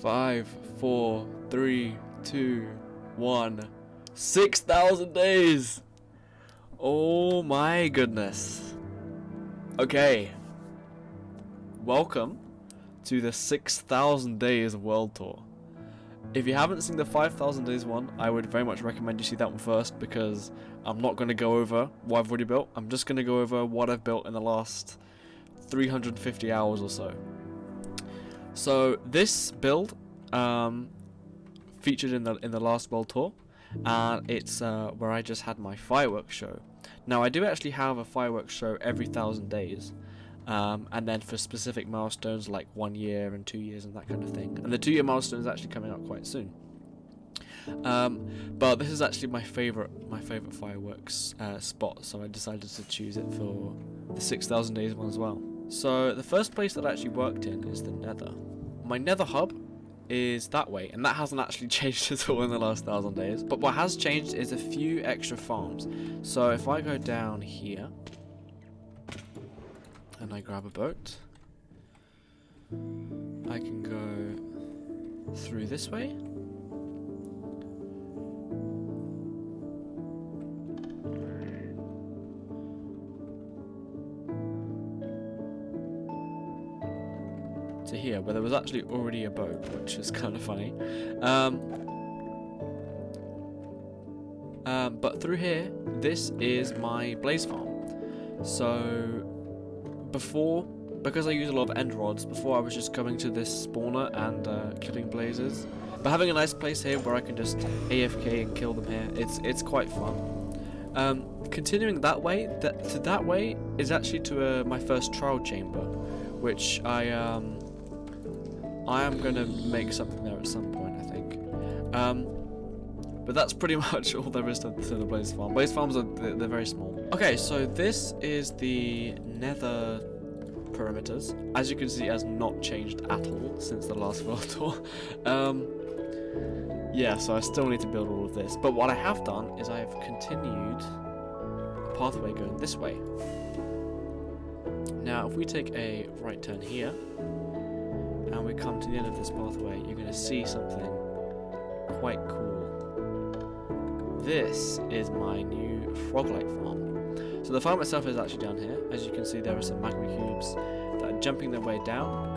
5, 4, 3, 2, 1. 6,000 days! Oh my goodness. Okay. Welcome to the 6,000 days world tour. If you haven't seen the 5,000 days one, I would very much recommend you see that one first, because I'm not going to go over what I've already built. I'm just going to go over what I've built in the last 350 hours or so. So this build featured in the last world tour, and it's where I just had my fireworks show. Now I do actually have a fireworks show every 1,000 days. And then for specific milestones like 1 year and 2 years and that kind of thing. And the 2-year milestone is actually coming up quite soon. But this is actually my favorite fireworks spot, so I decided to choose it for the 6,000 days one as well. So the first place that I actually worked in is the Nether. My Nether hub is that way, and that hasn't actually changed at all in the last 1,000 days. But what has changed is a few extra farms. So if I go down here and I grab a boat, I can go through this way. To here, where there was actually already a boat, which is kind of funny. But through here, this is my blaze farm. So because I use a lot of end rods, before I was just going to this spawner and killing blazes. But having a nice place here where I can just AFK and kill them here, it's quite fun. Continuing that way, that way is actually to my first trial chamber, which I am gonna make something there at some point, I think. But that's pretty much all there is to the blaze farm. Blaze farms they're very small. Okay, so this is the Nether perimeters. As you can see, it has not changed at all since the last world tour. Yeah, so I still need to build all of this. But what I have done is I have continued a pathway going this way. Now, if we take a right turn here, and we come to the end of this pathway, you're going to see something quite cool. This is my new Froglight farm. So the farm itself is actually down here. As you can see, there are some magma cubes that are jumping their way down,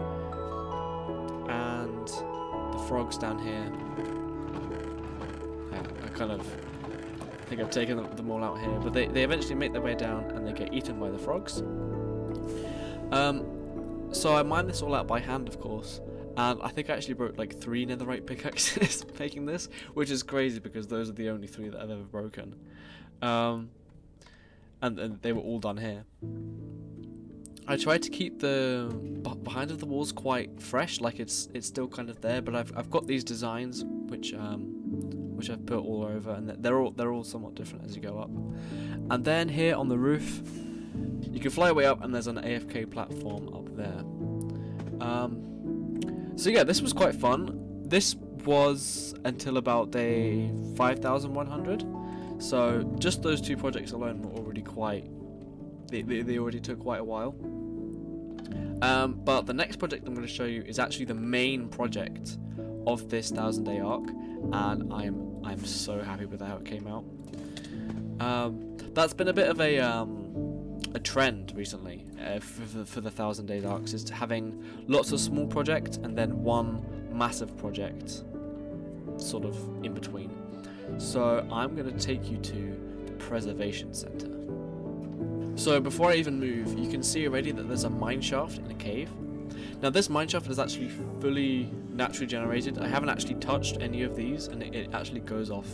and the frogs down here. I think I've taken them all out here, but they eventually make their way down and they get eaten by the frogs. So I mined this all out by hand, of course, and I think I actually broke like 3 netherite pickaxes making this, which is crazy because those are the only 3 that I've ever broken. And they were all done here. I tried to keep the behind of the walls quite fresh, like it's still kind of there, but I've got these designs which I've put all over, and they're all somewhat different as you go up. And then here on the roof, you can fly way up, and there's an AFK platform up there. So yeah, this was quite fun. This was until about day 5,100. So just those 2 projects alone were already they already took quite a while. But the next project I'm going to show you is actually the main project of this 1,000-day arc, and I'm so happy with how it came out. That's been a bit of a trend recently for the 1,000 days arcs, is having lots of small projects and then one massive project sort of in between. So I'm going to take you to the Preservation Center. So before I even move, you can see already that there's a mine shaft in a cave. Now this mine shaft is actually fully naturally generated. I haven't actually touched any of these, and it actually goes off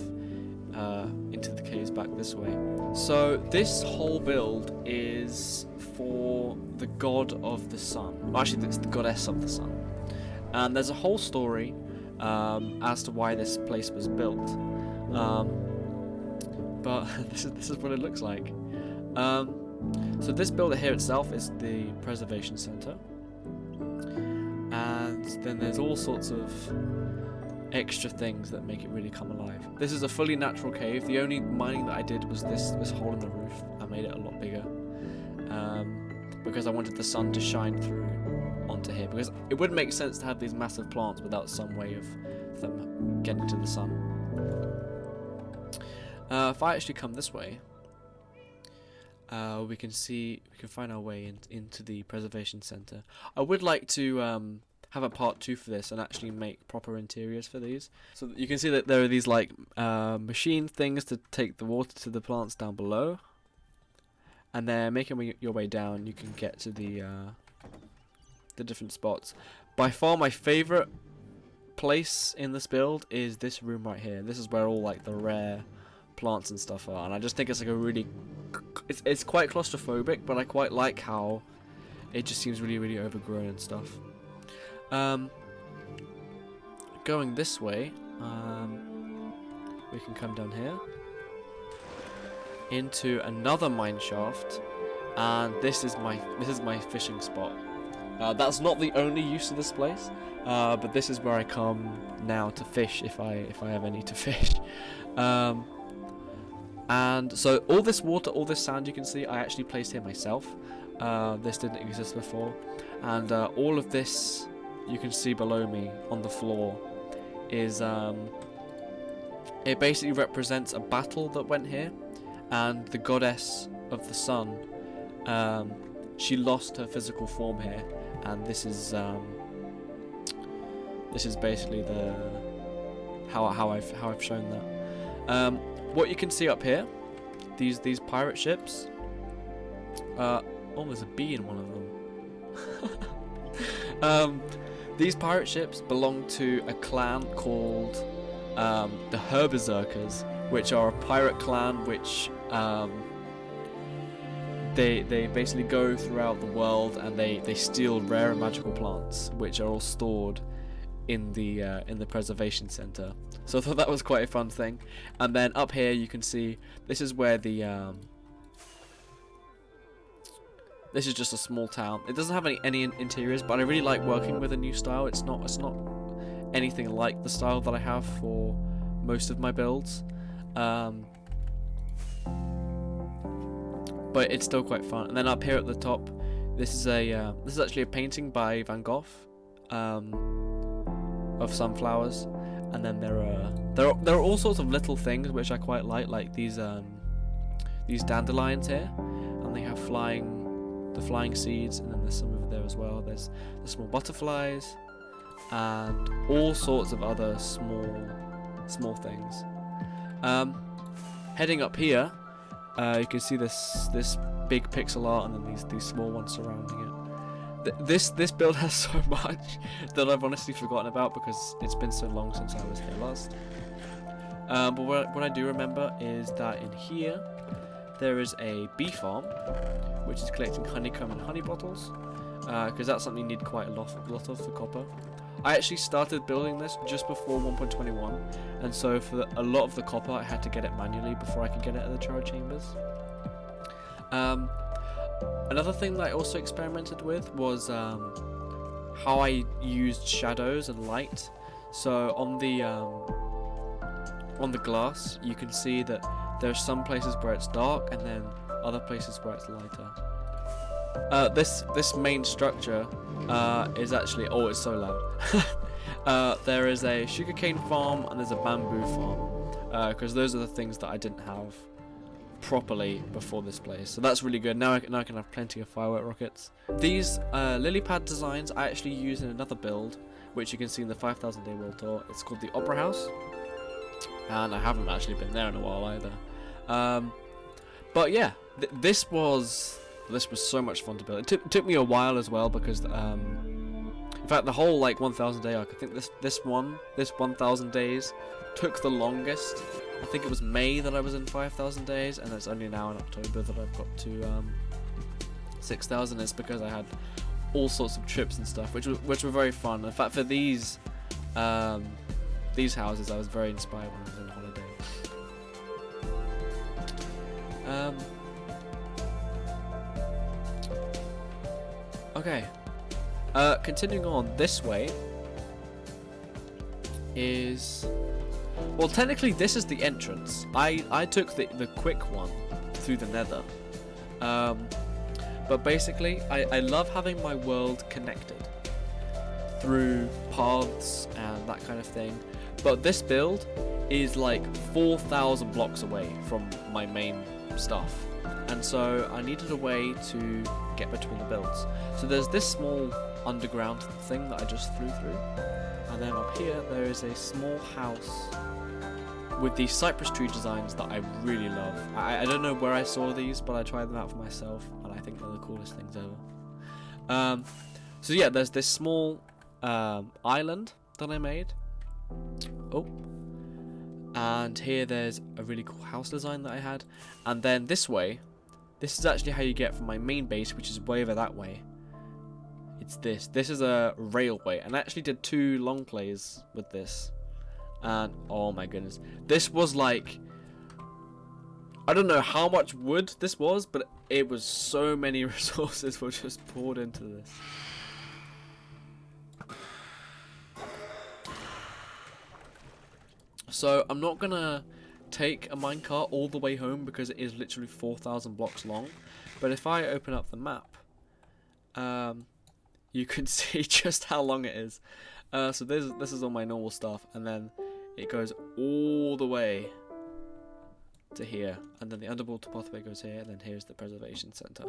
into the caves back this way. So this whole build is for the god of the sun. Well, actually, it's the goddess of the sun. And there's a whole story as to why this place was built. But this is what it looks like. So this builder here itself is the Preservation Center. And then there's all sorts of extra things that make it really come alive. This is a fully natural cave. The only mining that I did was this hole in the roof. I made it a lot bigger because I wanted the sun to shine through onto here, because it wouldn't make sense to have these massive plants without some way of them getting to the sun. If I actually come this way, we can find our way into the preservation center. I would like to have a part 2 for this and actually make proper interiors for these. So you can see that there are these like machine things to take the water to the plants down below, and then making your way down, you can get to the different spots. By far my favorite place in this build is this room right here. This is where all like the rare plants and stuff are, and I just think it's like a really it's quite claustrophobic, but I quite like how it just seems really overgrown and stuff. Going this way, we can come down here into another mine shaft, and this is my fishing spot. That's not the only use of this place, but this is where I come now to fish if I ever need to fish. And so all this water, all this sand you can see, I actually placed here myself. This didn't exist before, and all of this you can see below me on the floor is it basically represents a battle that went here, and the goddess of the sun, she lost her physical form here, and this is basically the how I've shown that. What you can see up here, these pirate ships. Oh, there's a bee in one of them. These pirate ships belong to a clan called the Herberserkers, which are a pirate clan which they basically go throughout the world, and they steal rare and magical plants, which are all stored in the preservation center. So I thought that was quite a fun thing. And then up here you can see this is where the this is just a small town. It doesn't have any interiors, but I really like working with a new style. It's not anything like the style that I have for most of my builds, but it's still quite fun. And then up here at the top, this is actually a painting by Van Gogh of sunflowers. And then there are all sorts of little things which I quite like these dandelions here, and they have the flying seeds, and then there's some over there as well. There's the small butterflies and all sorts of other small things. Heading up here, you can see this big pixel art, and then these small ones surrounding it. This build has so much that I've honestly forgotten about because it's been so long since I was here last. But what I do remember is that in here there is a bee farm, which is collecting honeycomb and honey bottles, because that's something you need quite a lot of for copper. I actually started building this just before 1.21, and so for a lot of the copper I had to get it manually before I could get it at the char chambers. Another thing that I also experimented with was how I used shadows and light. So on the glass, you can see that there are some places where it's dark, and then other places where it's lighter. This main structure is actually, it's so loud. There is a sugarcane farm and there's a bamboo farm, because those are the things that I didn't have properly before this place, so that's really good. Now I can have plenty of firework rockets. These lily pad designs I actually use in another build, which you can see in the 5000 Day World Tour. It's called the Opera House, and I haven't actually been there in a while either. But yeah, this was so much fun to build. It took me a while as well, because in fact the whole like 1000 day arc, I think this 1000 days took the longest. I think it was May that I was in 5000 days, and it's only now in October that I've got to 6000. It's because I had all sorts of trips and stuff, which were very fun. In fact, for these houses, I was very inspired when I was on holiday. Okay, continuing on this way is, well, technically this is the entrance. I took the quick one through the nether, but basically I love having my world connected. through paths and that kind of thing. But this build is like 4,000 blocks away from my main stuff, and so I needed a way to get between the builds. So there's this small underground thing that I just threw through, and then up here there is a small house with these cypress tree designs that I really love. I don't know where I saw these, but I tried them out for myself, and I think they're the coolest things ever. So yeah, there's this small island that I made. Oh, and here there's a really cool house design that I had, and then this way, this is actually how you get from my main base, which is way over that way. It's this. This is a railway, and I actually did 2 long plays with this. And oh my goodness, this was like, I don't know how much wood this was, but it was so many resources were just poured into this. So I'm not gonna take a minecart all the way home because it is literally 4,000 blocks long, but if I open up the map, you can see just how long it is. So this is all my normal stuff, and then it goes all the way to here, and then the underwater pathway goes here, and then here's the preservation center.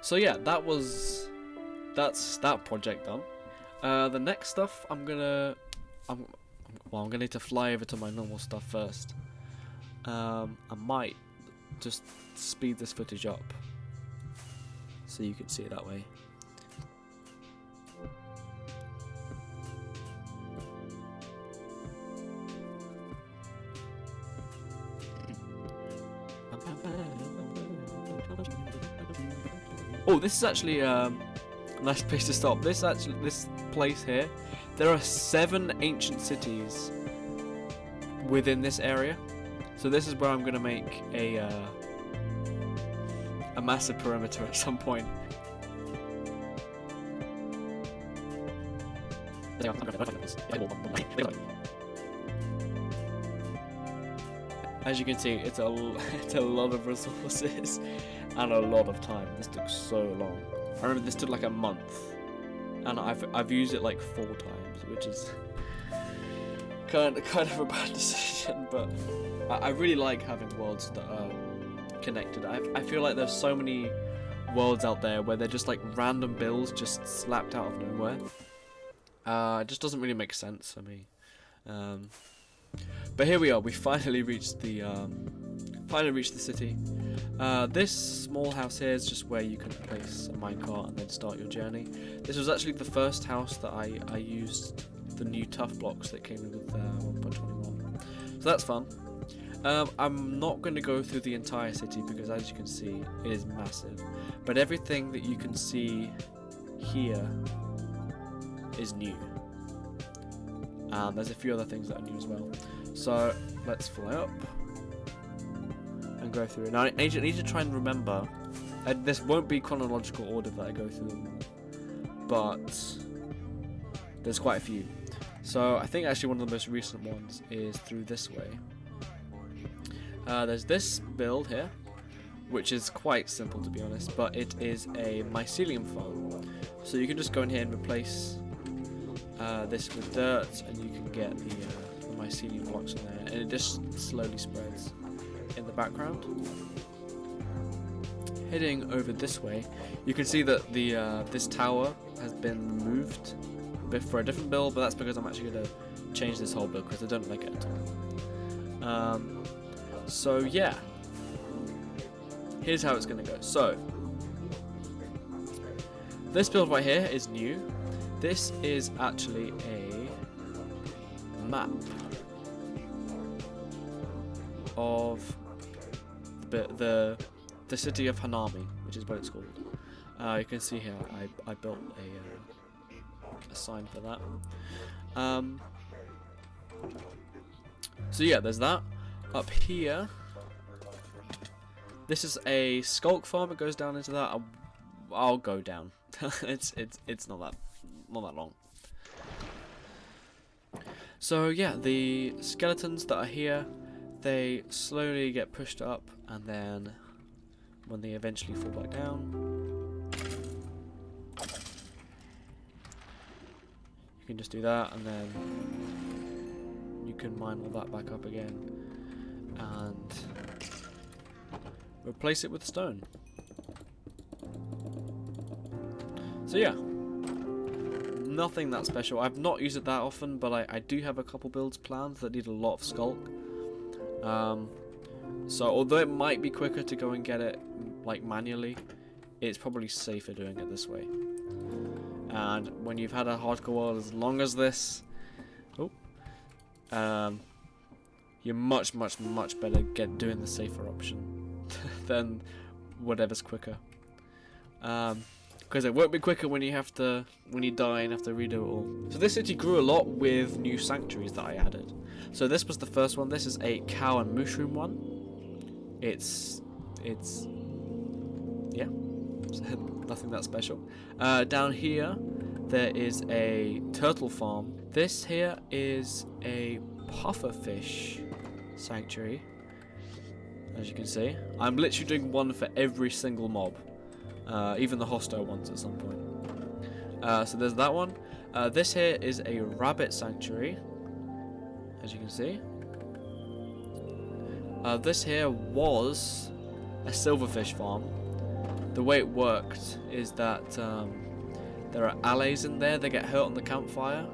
So yeah, that's that project done. The next stuff I'm gonna need to fly over to my normal stuff first. I might just speed this footage up so you can see it that way. Oh, this is actually a nice place to stop. This place here, there are 7 ancient cities within this area. So this is where I'm gonna make a massive perimeter at some point. As you can see, it's a lot of resources and a lot of time. This took so long. I remember this took like a month, and I've used it like 4 times, which is kind of a bad decision. But I really like having worlds that are connected. I feel like there's so many worlds out there where they're just like random builds just slapped out of nowhere. It just doesn't really make sense for me. But here we are. We finally reached the city. This small house here is just where you can place a minecart and then start your journey. This was actually the first house that I used the new tough blocks that came in with 1.21. So that's fun. I'm not going to go through the entire city because, as you can see, it is massive. But everything that you can see here is new. And there's a few other things that are new as well. So let's fly up and go through. Now I need to try and remember. This won't be chronological order that I go through them, but there's quite a few. So I think actually one of the most recent ones is through this way. There's this build here, which is quite simple to be honest, but it is a mycelium farm. So you can just go in here and replace this with dirt, and you can get the mycelium blocks in there, and it just slowly spreads in the background. Heading over this way, you can see that the this tower has been moved for a different build, but that's because I'm actually going to change this whole build because I don't like it at all. So yeah, here's how it's going to go. So this build right here is new. This is actually a map of the city of Hanami, which is what it's called. You can see here I built a sign for that. So yeah, there's that. Up here, this is a skulk farm. It goes down into that. I'll go down. it's not that long. So yeah, the skeletons that are here, they slowly get pushed up, and then when they eventually fall back down, can just do that, and then you can mine all that back up again and replace it with stone. So yeah, nothing that special. I've not used it that often, but I do have a couple builds planned that need a lot of sculk. So although it might be quicker to go and get it like manually, it's probably safer doing it this way. And when you've had a hardcore world as long as this, you're much better doing the safer option than whatever's quicker. Because it won't be quicker when you die and have to redo it all. So this city grew a lot with new sanctuaries that I added. So this was the first one. This is a cow and mushroom one. It's yeah, nothing that special. Down here there is a turtle farm. This here is a pufferfish sanctuary. As you can see, I'm literally doing one for every single mob. Even the hostile ones at some point. So there's that one. This here is a rabbit sanctuary, as you can see. This here was a silverfish farm. The way it worked is that there are allies in there. They get hurt on the campfire,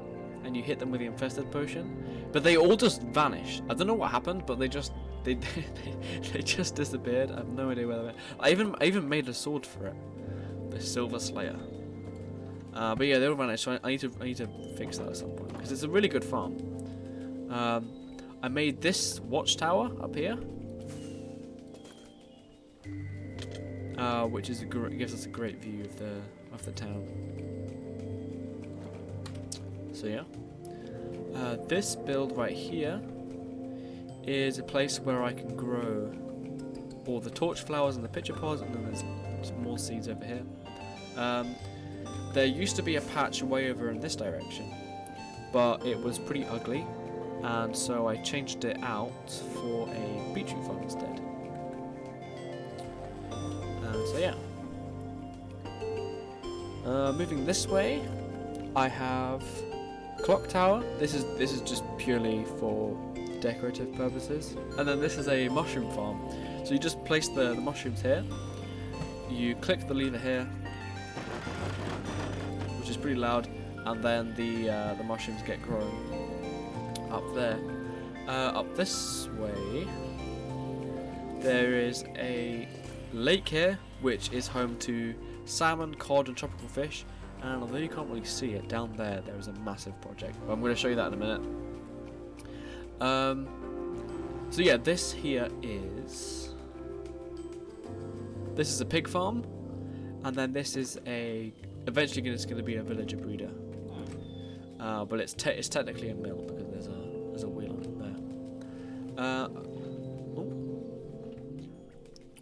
and you hit them with the infested potion. But they all just vanished. I don't know what happened, but they just just disappeared. I have no idea where they went. I even made a sword for it, the Silver Slayer. But yeah, they all vanished. So I need to fix that at some point because it's a really good farm. I made this watchtower up here, which is gives us a great view of the town. So yeah, this build right here is a place where I can grow all the torch flowers and the pitcher pods, and then there's some more seeds over here. There used to be a patch way over in this direction, but it was pretty ugly, and so I changed it out for a beetroot farm instead. So yeah. Moving this way, I have clock tower. This is just purely for decorative purposes, and then this is a mushroom farm. So you just place the mushrooms here, you click the lever here, which is pretty loud, and then the mushrooms get grown up there. Up this way there is a lake here, which is home to salmon, cod and tropical fish, and although you can't really see it, down there is a massive project, but I'm going to show you that in a minute. So yeah, this here is a pig farm, and then this is eventually it's going to be a villager breeder, but it's technically a mill because there's a wheel on it there.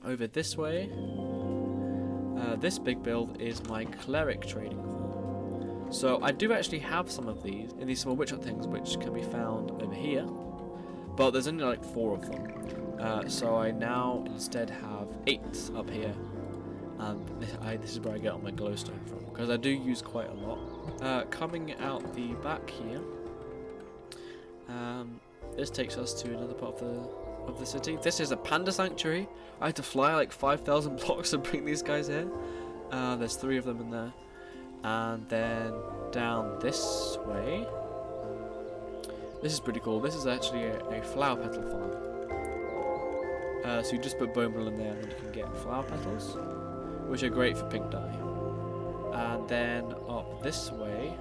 Over this way, this big build is my cleric trading hall. So I do actually have some of these in these small witch hut things, which can be found over here, but there's only like 4 of them. So I now instead have 8 up here, and this is where I get all my glowstone from, because I do use quite a lot. Coming out the back here, this takes us to another part of the city. This is a panda sanctuary. I had to fly like 5,000 blocks to bring these guys here. There's 3 of them in there, and then down this way, this is pretty cool. This is actually a flower petal farm. So you just put bone meal in there, and then you can get flower petals, which are great for pink dye. And then up this way,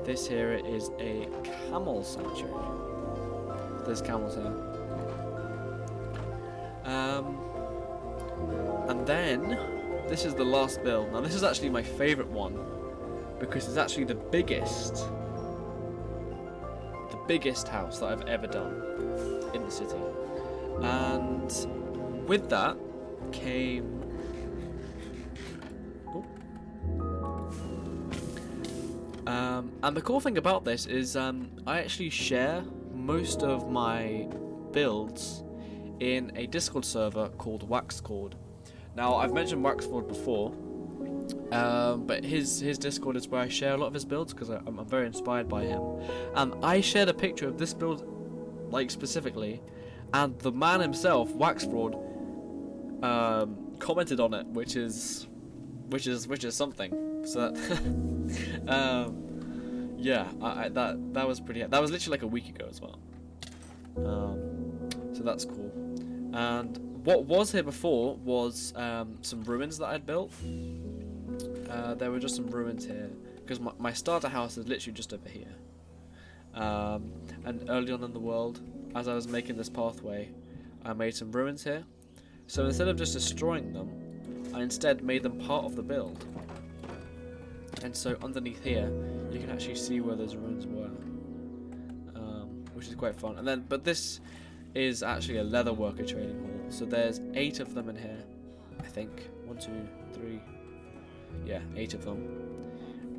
this here is a camel sanctuary. There's camels here. And then this is the last build. Now this is actually my favourite one, because it's actually the biggest house that I've ever done in the city. And with that came and the cool thing about this is I actually share most of my builds in a Discord server called Waxcord. Now I've mentioned Waxcord before. But his Discord is where I share a lot of his builds because I'm very inspired by him. And I shared a picture of this build, like specifically, and the man himself, Waxfraud, commented on it, which is something. So that, yeah, that was pretty. That was literally like a week ago as well. So that's cool. And what was here before was some ruins that I'd built. There were just some ruins here because my starter house is literally just over here. And early on in the world, as I was making this pathway, I made some ruins here. So instead of just destroying them, I instead made them part of the build. And so underneath here, you can actually see where those ruins were, which is quite fun. And then, but this is actually a leatherworker trading hall. So there's 8 of them in here, I think. 1, 2, 3. Yeah, 8 of them.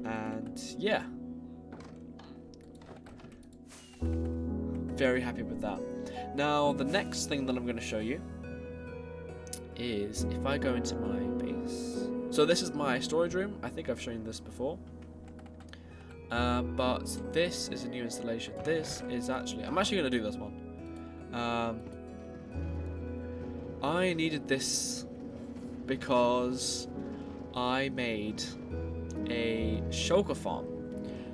And yeah, very happy with that. Now the next thing that I'm going to show you is if I go into my base. So this is my storage room. I think I've shown this before. But this is a new installation. This is actually, I'm actually going to do this one. I needed this because I made a shulker farm.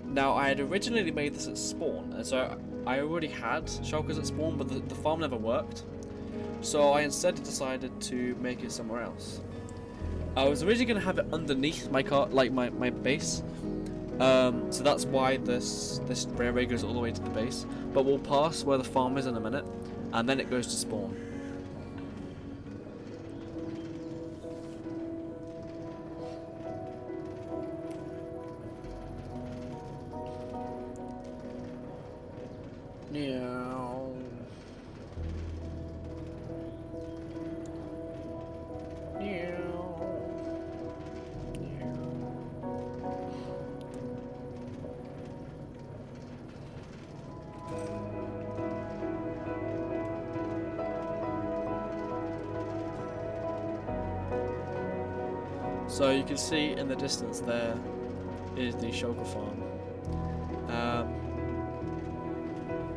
Now I had originally made this at spawn, and so I already had shulkers at spawn, but the farm never worked. So I instead decided to make it somewhere else. I was originally going to have it underneath my car, like my base. So that's why this railway goes all the way to the base. But we'll pass where the farm is in a minute, and then it goes to spawn. Meow. So you can see in the distance there is the shulker farm.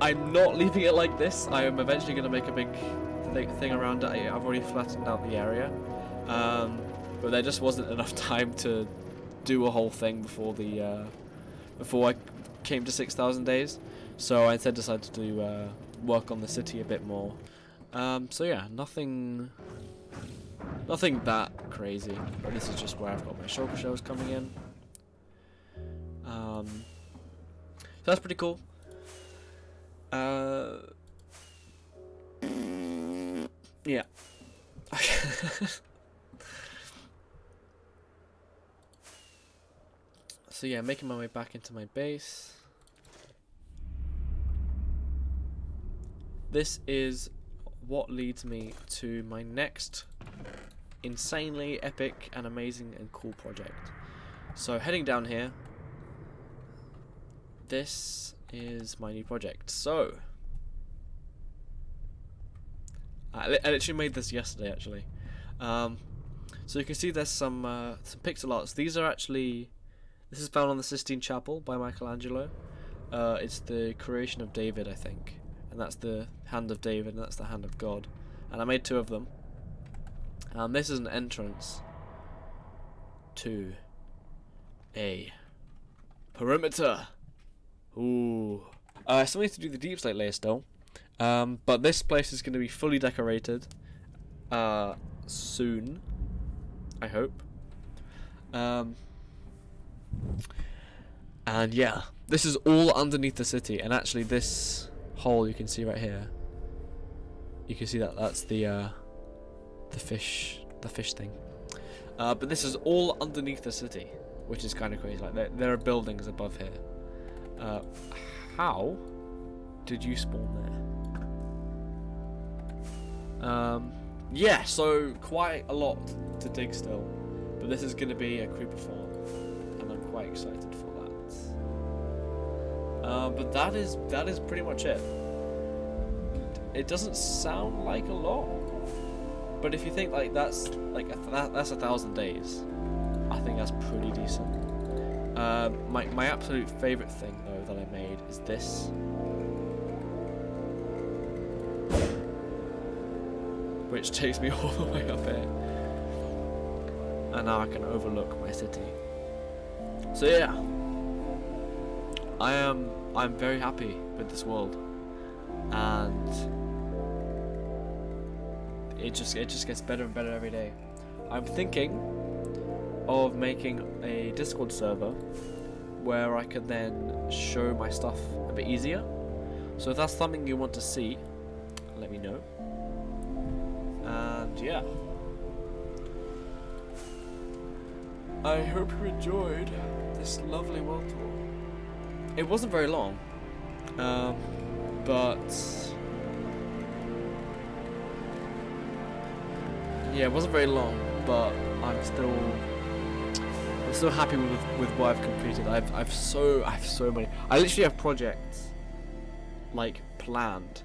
I'm not leaving it like this. I am eventually going to make a big thing around it. I've already flattened out the area, but there just wasn't enough time to do a whole thing before I came to 6,000 days. So I instead decided to work on the city a bit more. So yeah, nothing that crazy. But this is just where I've got my shulker shells coming in. So that's pretty cool. Yeah. So yeah, making my way back into my base. This is what leads me to my next insanely epic and amazing and cool project. So heading down here, this is my new project. So I literally made this yesterday actually. So you can see there's some pixel arts. This is found on the Sistine Chapel by Michelangelo. It's the creation of David, I think, and that's the hand of David and that's the hand of God, and I made 2 of them. This is an entrance to a perimeter. Ooh. I still need to do the deep slate layer still. But this place is going to be fully decorated soon, I hope. And yeah, this is all underneath the city, and actually this hole you can see right here, you can see that's the fish thing. But this is all underneath the city, which is kind of crazy. Like there are buildings above here. How did you spawn there? Yeah, so quite a lot to dig still, but this is going to be a creeper farm, and I'm quite excited for that. But that is pretty much it. It doesn't sound like a lot, but if you think like that's 1,000 days, I think that's pretty decent. My absolute favourite thing though that I made is this, which takes me all the way up here, and now I can overlook my city. So yeah, I'm very happy with this world, and it just gets better and better every day. I'm thinking of making a Discord server where I can then show my stuff a bit easier. So if that's something you want to see, let me know. And yeah, I hope you enjoyed this lovely world tour. It wasn't very long, but yeah, it wasn't very long, but I'm so happy with what I've completed. I have so many. I literally have projects like planned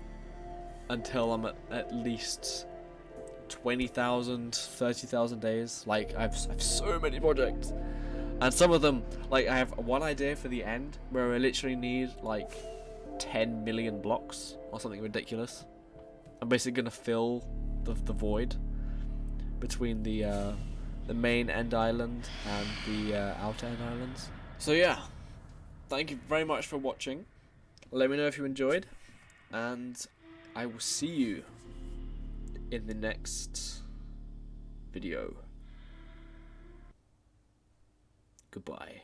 until I'm at least 20,000, 30,000 days. Like I've so many projects, and some of them, like I have one idea for the end where I literally need like 10 million blocks or something ridiculous. I'm basically gonna fill the void between the main end island and the outer end islands. So yeah, thank you very much for watching. Let me know if you enjoyed, and I will see you in the next video. Goodbye.